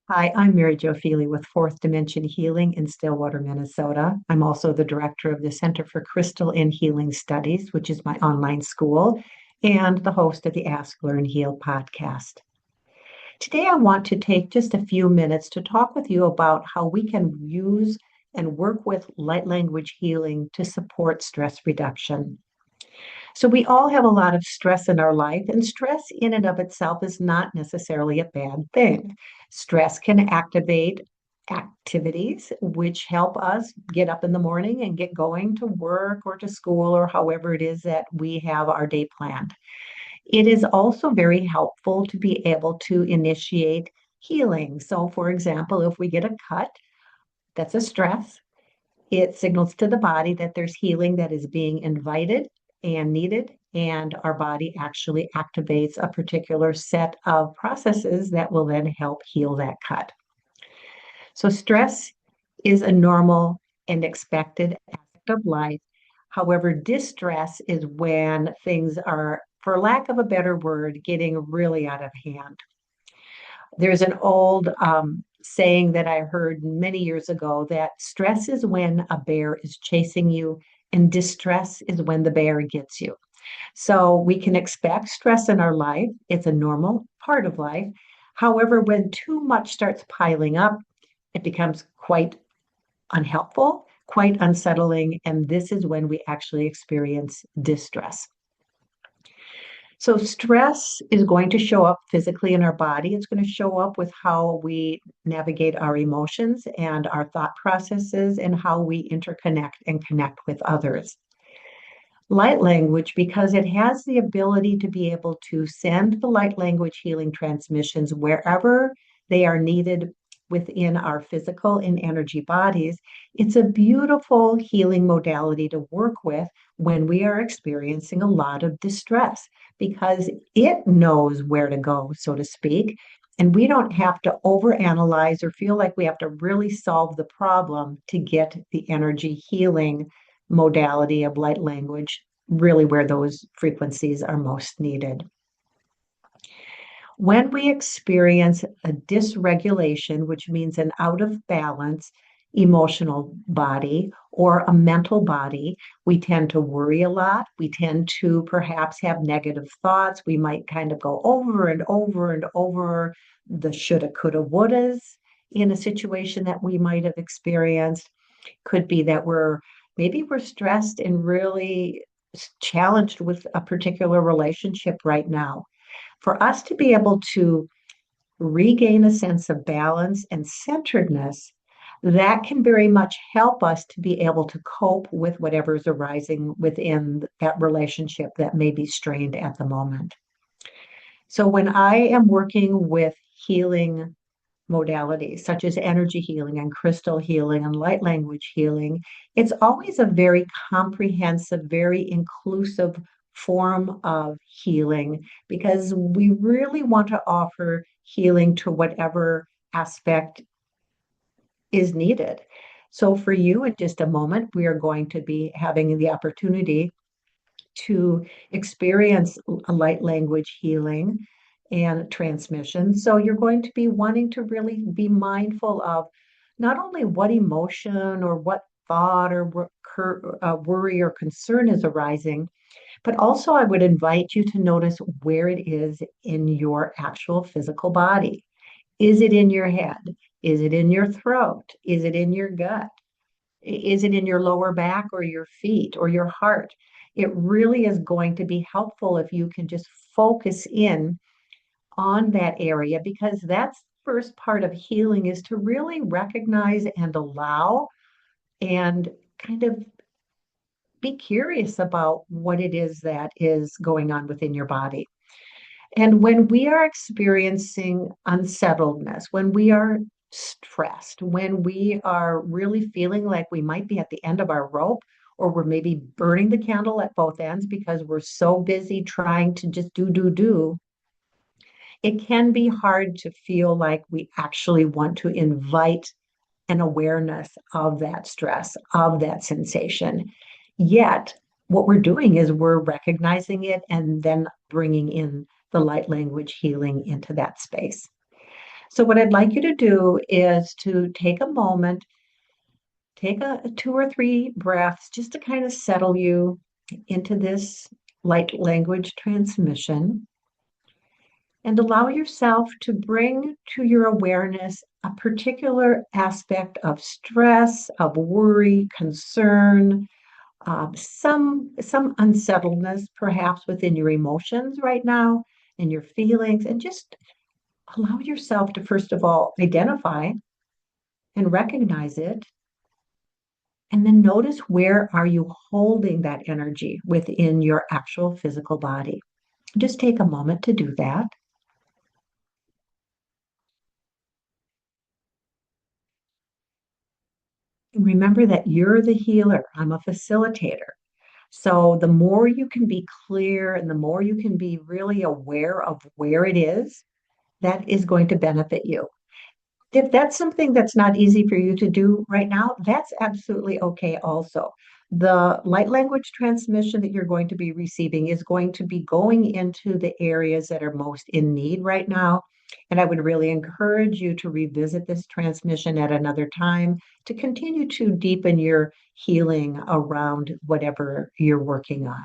Hi, I'm Mary Jo Feely with Fourth Dimension Healing in Stillwater, Minnesota. I'm also the director of the Center for Crystal and Healing Studies, which is my online school, and the host of the Ask, Learn, Heal podcast. Today, I want to take just a few minutes to talk with you about how we can use and work with light language healing to support stress reduction. So, we all have a lot of stress in our life, and stress in and of itself is not necessarily a bad thing. Stress can activate activities which help us get up in the morning and get going to work or to school or however it is that we have our day planned. It is also very helpful to be able to initiate healing. So, for example, if we get a cut, that's a stress. It signals to the body that there's healing that is being invited and needed, and our body actually activates a particular set of processes that will then help heal that cut. So, stress is a normal and expected aspect of life. However, distress is when things are, for lack of a better word, getting really out of hand. There's an old saying that I heard many years ago that stress is when a bear is chasing you, and distress is when the bear gets you. So we can expect stress in our life. It's a normal part of life. However, when too much starts piling up, it becomes quite unhelpful, quite unsettling, and this is when we actually experience distress. So, stress is going to show up physically in our body. It's going to show up with how we navigate our emotions and our thought processes and how we interconnect and connect with others. Light language, because it has the ability to be able to send the light language healing transmissions wherever they are needed within our physical and energy bodies, it's a beautiful healing modality to work with when we are experiencing a lot of distress because it knows where to go, so to speak. And we don't have to overanalyze or feel like we have to really solve the problem to get the energy healing modality of light language really where those frequencies are most needed. When we experience a dysregulation, which means an out of balance emotional body or a mental body, we tend to worry a lot. We tend to perhaps have negative thoughts. We might kind of go over and over and over the shoulda, coulda, wouldas in a situation that we might have experienced. Could be that maybe we're stressed and really challenged with a particular relationship right now. For us to be able to regain a sense of balance and centeredness, that can very much help us to be able to cope with whatever is arising within that relationship that may be strained at the moment. So when I am working with healing modalities such as energy healing and crystal healing and light language healing, it's always a very comprehensive, very inclusive form of healing because we really want to offer healing to whatever aspect is needed. So, for you, in just a moment, we are going to be having the opportunity to experience a light language healing and transmission. So you're going to be wanting to really be mindful of not only what emotion or what thought or worry or concern is arising, but also I would invite you to notice where it is in your actual physical body. Is it in your head? Is it in your throat? Is it in your gut? Is it in your lower back or your feet or your heart? It really is going to be helpful if you can just focus in on that area because that's the first part of healing is to really recognize and allow and kind of be curious about what it is that is going on within your body. And when we are experiencing unsettledness, when we are stressed, when we are really feeling like we might be at the end of our rope, or we're maybe burning the candle at both ends because we're so busy trying to just do, it can be hard to feel like we actually want to invite an awareness of that stress, of that sensation. Yet, what we're doing is we're recognizing it and then bringing in the light language healing into that space. So what I'd like you to do is to take a moment, take a two or three breaths just to kind of settle you into this light language transmission and allow yourself to bring to your awareness a particular aspect of stress, of worry, concern, some unsettledness perhaps within your emotions right now and your feelings, and just allow yourself to first of all identify and recognize it, and then notice where are you holding that energy within your actual physical body. Just take a moment to do that. Remember that you're the healer. I'm a facilitator. So the more you can be clear and the more you can be really aware of where it is, that is going to benefit you. If that's something that's not easy for you to do right now, that's absolutely okay also. The light language transmission that you're going to be receiving is going to be going into the areas that are most in need right now. And I would really encourage you to revisit this transmission at another time to continue to deepen your healing around whatever you're working on.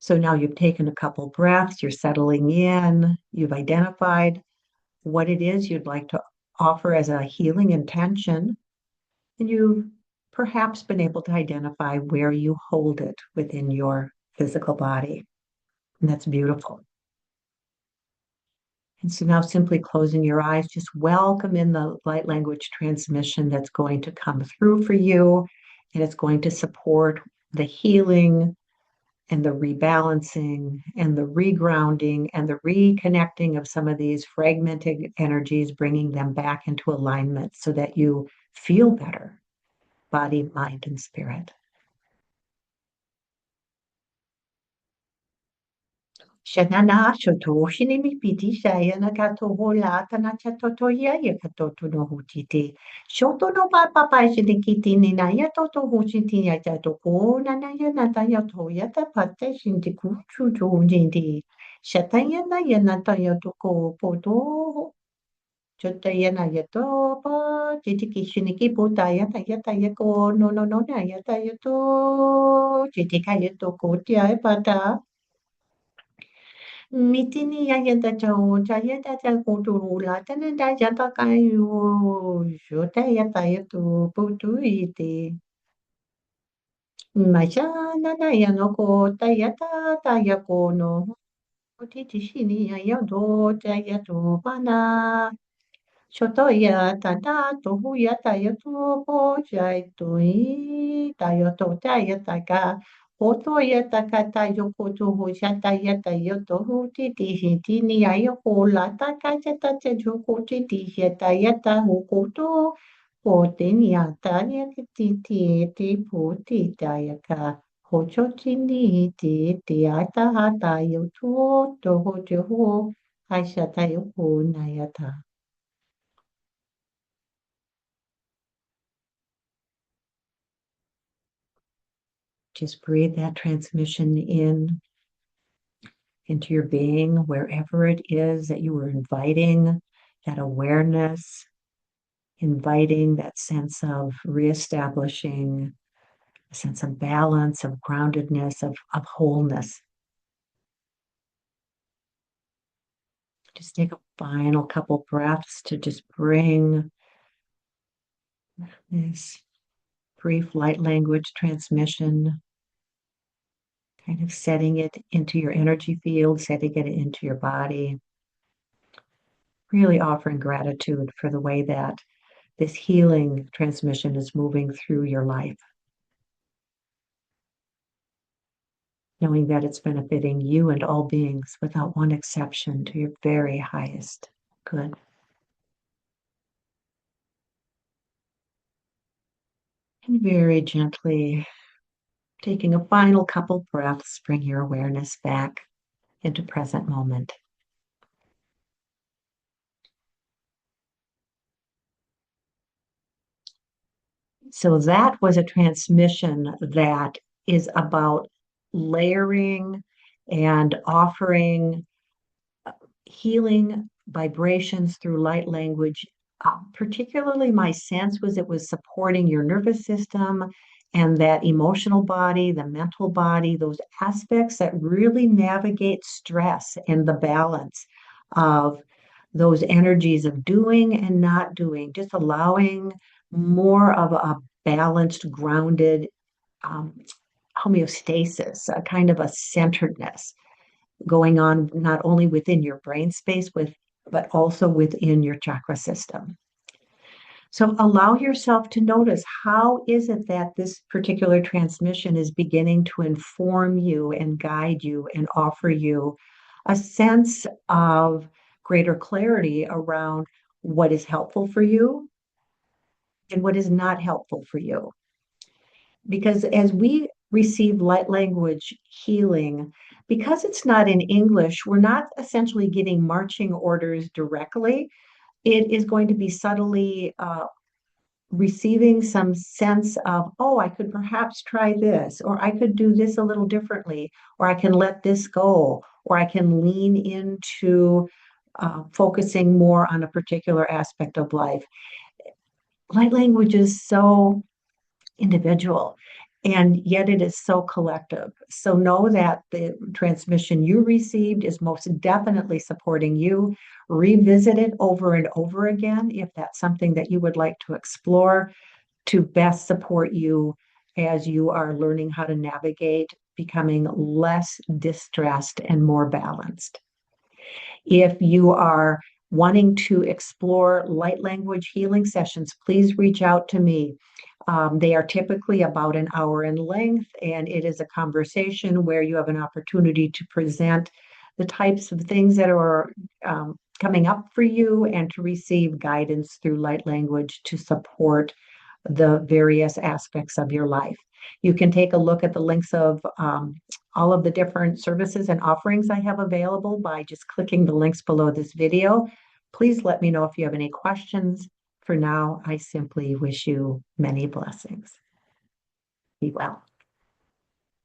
So now you've taken a couple breaths, you're settling in, you've identified what it is you'd like to offer as a healing intention, and you've perhaps been able to identify where you hold it within your physical body. And that's beautiful. And so now simply closing your eyes, just welcome in the light language transmission that's going to come through for you, and it's going to support the healing and the rebalancing and the regrounding and the reconnecting of some of these fragmented energies, bringing them back into alignment so that you feel better, body, mind, and spirit. Shanana shoto shinimi piti shayana kato hola tana chatoto ya katoto no huchiti. Shoto no papa shinikiti nina ya toto huchiti ya chato ko nana ya nata ya to ya ta pate shinti kuchu jindi. Shataya na ya nata ya to ko poto. Chota ya na ya to pa chitiki shiniki puta ya ta ya ko no na ya ta ya to chitika ya to ko tia e pata. Mitini yayata chao chayata cha kutulula tananda jata kayo shota yata yato putu ite mashana na yanoko tayata tayako no otiti shini yato tayato pana shotoya tata tohuya tayato po jaito i tayato tayataka Oto yata kata yoko to ho shata yata yoto ho titi hiti ni ayoko lata kata te joko titi yata yata hokoto pote ni ata yata titi ete poti tayaka hocho tini hiti te ata hata yoto to ho te ho haishata yoko nayata. Just breathe that transmission in into your being, wherever it is that you were inviting that awareness, inviting that sense of reestablishing a sense of balance, of groundedness, of wholeness. Just take a final couple breaths to just bring this brief light language transmission, kind of setting it into your energy field, setting it into your body, really offering gratitude for the way that this healing transmission is moving through your life, knowing that it's benefiting you and all beings without one exception to your very highest good. And very gently, taking a final couple breaths, bring your awareness back into present moment. So that was a transmission that is about layering and offering healing vibrations through light language. Particularly, my sense was it was supporting your nervous system and that emotional body, the mental body, those aspects that really navigate stress and the balance of those energies of doing and not doing, just allowing more of a balanced, grounded um, homeostasis, a kind of a centeredness going on not only within your brain space but also within your chakra system. So allow yourself to notice, how is it that this particular transmission is beginning to inform you and guide you and offer you a sense of greater clarity around what is helpful for you and what is not helpful for you. Because as we receive light language healing, because it's not in English, we're not essentially getting marching orders directly. It is going to be subtly receiving some sense of, oh, I could perhaps try this, or I could do this a little differently, or I can let this go, or I can lean into focusing more on a particular aspect of life. Light language is so individual, and yet it is so collective. So know that the transmission you received is most definitely supporting you. Revisit it over and over again if that's something that you would like to explore to best support you as you are learning how to navigate becoming less distressed and more balanced. If you are wanting to explore light language healing sessions, please reach out to me. They are typically about an hour in length, and it is a conversation where you have an opportunity to present the types of things that are coming up for you and to receive guidance through light language to support the various aspects of your life. You can take a look at the links of all of the different services and offerings I have available by just clicking the links below this video. Please let me know if you have any questions. For now, I simply wish you many blessings. Be well.